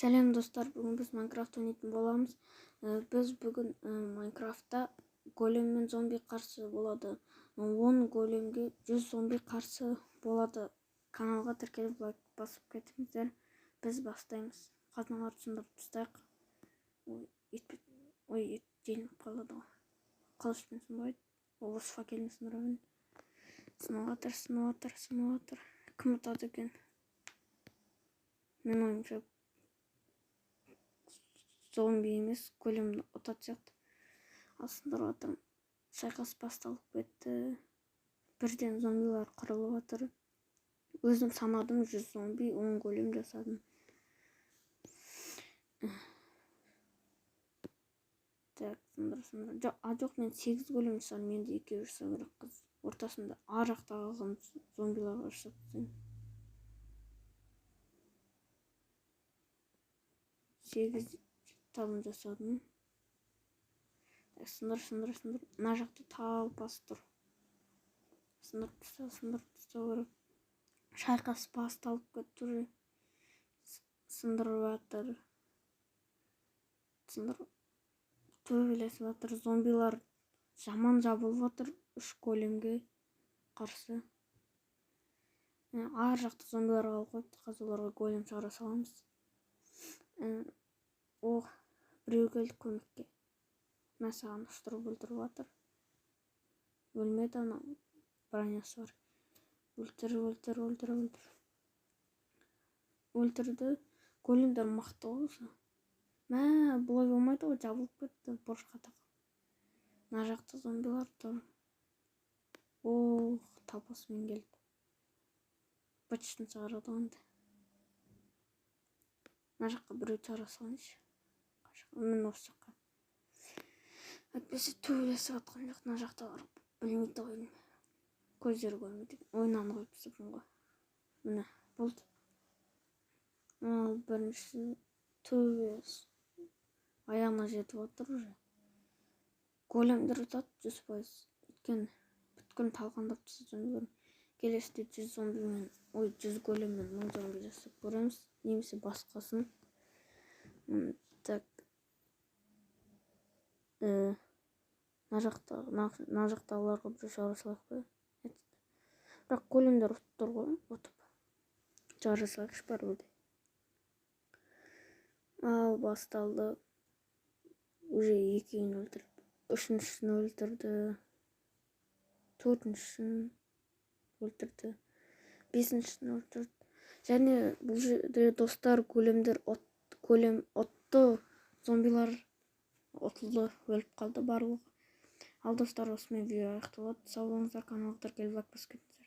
Сәлем достар, бүгін біз Майнкрафт ойнайтын боламыз. Біз бүгін Майнкрафтта голем мен зомби қарсы болады. 10 големге 100 зомби қарсы болады. Каналға тіркеліп лайк басып кетіңіздер. Біз бастаймыз. Қазыналарды сындырып тастайық. Ой, ет желініп қалады ғой. Қылышпен сынбайды. Ол осы факелмен сындырамын. Сыныватыр. Кім ұтады екен? Мен ойымша зомби емес, големді ұтады сияқты. Сындырып жатырмын. Шайқас басталып кетті. Бірден зомбилар қырылып жатыр. Өзім санадым 100 зомби, 10 голем жасадым. Так, сындыр. Жоқ, мен 8 голем жасадым, енді 2 жасау керек қыз. Ортасында ар жақта қалған зомбиларға жасап тастаймын. 8 табын жасадым. Сындыр. Мына жақта тал басып тұр. Сындырып тастау керек. Шайқас басталып кетті уже. Сындырып жатыр. Төбелесіп жатыр. Зомбилар жаман жабылып жатыр. 3 големге қарсы. Ар жақта зомбилар қалып қойыпты. Қазір оларға голем шығара саламыз. Біреу келді көмекке. Мә саған ұштырып өлтіріп жатыр. Өлмеді, ана бронясы бар. Өлтірді. Големдер мықты болса. Мә, бұлай болмайды ғой, жабылып кетті борышқа тақап. Мына жақта зомбилар тұр. Тапосымен келді. Бычтың шығарады онда. Мына жаққа біреу шығара салайыншы. Мен осы жаққа. Әйтпесе төбелесіп жатқан жоқ. Мына жақта бар. Білмейді ойын. Көздері көрмейді. Ойнаны қойып тастаппын ғой. Міне, болды. Бірінші төбес. Аяғына жетіп отыр уже. Големдер ұтады 100%. Өйткені бүткін талқандап тастады. Келесіде 100 големмен 1000 зомби жасап көреміз. Немесе басқасын. Так. Мына жақтағыларға бір шығара салайық қой. Бірақ големдер ұтып тұр ғой. Шығара салайықшы бар өлді. Ал басталды. Уже 2-ін өлтірді. 3-шін өлтірді. 4-шін өлтірді. 5-шін өлтірді. Және бұл жерде достар голем отты. Зомбилар отылды, өліп қалды барлығы. Ал достар, осымен видео аяқталады. Сау болыңыздар, каналға тіркеліп лайк басып кетіңіздер.